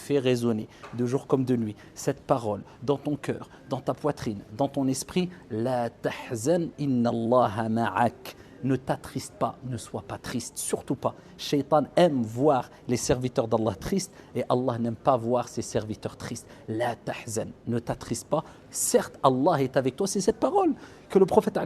fais résonner de jour comme de nuit cette parole dans ton cœur, dans ta poitrine, dans ton esprit, la tahzan inna Allah ma'ak. Ne t'attriste pas, ne sois pas triste, surtout pas. Shaitan aime voir les serviteurs d'Allah tristes et Allah n'aime pas voir ses serviteurs tristes. La tahzan, ne t'attriste pas. Certes, Allah est avec toi, c'est cette parole que le prophète a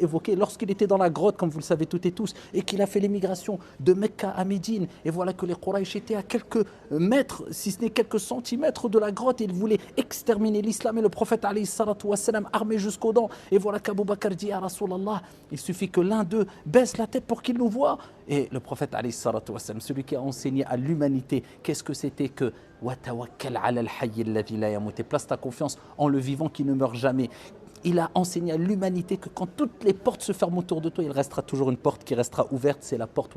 évoquée lorsqu'il était dans la grotte, comme vous le savez toutes et tous, et qu'il a fait l'émigration de Mecca à Médine. Et voilà que les Quraysh étaient à quelques mètres, si ce n'est quelques centimètres de la grotte, et ils voulaient exterminer l'islam. Et le prophète armé jusqu'aux dents. Et voilà qu'Abu Bakr dit à Rasulallah, il suffit que l'un d'eux baisse la tête pour qu'il nous voie. Et le prophète, celui qui a enseigné à l'humanité, qu'est-ce que c'était que et place ta confiance en le vivant qui ne meurt jamais. Il a enseigné à l'humanité que quand toutes les portes se ferment autour de toi, il restera toujours une porte qui restera ouverte, c'est la porte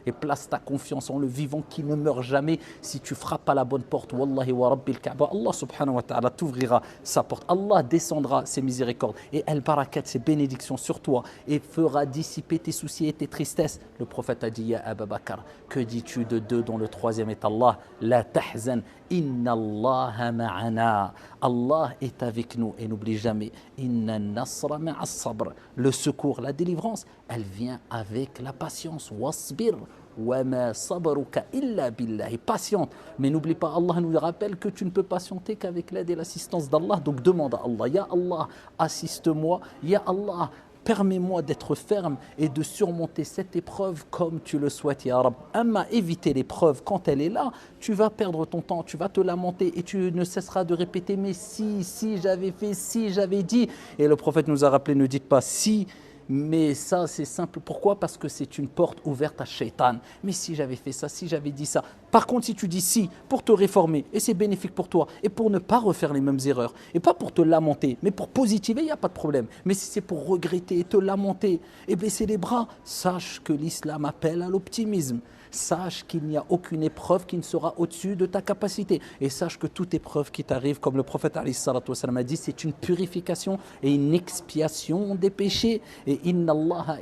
et place ta confiance en le vivant qui ne meurt jamais. Si tu frappes à la bonne porte, wallahi wa rabbil Kaaba, Allah subhanahu wa ta'ala t'ouvrira sa porte. Allah descendra ses miséricordes et al-barakat, ses bénédictions sur toi et fera dissiper tes soucis et tes tristesses. Le prophète a dit, ya Abu Bakr, que dis-tu de deux dont le troisième est Allah? La tahzan, inna Allah ma'ana. Allah est avec nous et n'oublie jamais, inna nasra ma'as sabr. Le secours, la délivrance, elle vient avec la patience. Wasbir wa ma sabruka illa billah. Et patiente, mais n'oublie pas, Allah nous rappelle que tu ne peux patienter qu'avec l'aide et l'assistance d'Allah. Donc demande à Allah, ya Allah, assiste-moi, ya Allah, permets-moi d'être ferme et de surmonter cette épreuve comme tu le souhaites, ya Rab. Amma, éviter l'épreuve quand elle est là, tu vas perdre ton temps, tu vas te lamenter et tu ne cesseras de répéter, mais si j'avais fait, si j'avais dit. Et le prophète nous a rappelé, ne dites pas si, mais ça c'est simple. Pourquoi? Parce que c'est une porte ouverte à Shaitan. Mais si j'avais fait ça, si j'avais dit ça. Par contre, si tu dis si pour te réformer, et c'est bénéfique pour toi, et pour ne pas refaire les mêmes erreurs, et pas pour te lamenter, mais pour positiver, il n'y a pas de problème. Mais si c'est pour regretter, te lamenter et baisser les bras, sache que l'islam appelle à l'optimisme. Sache qu'il n'y a aucune épreuve qui ne sera au-dessus de ta capacité. Et sache que toute épreuve qui t'arrive, comme le prophète a dit, c'est une purification et une expiation des péchés. Et inna Allah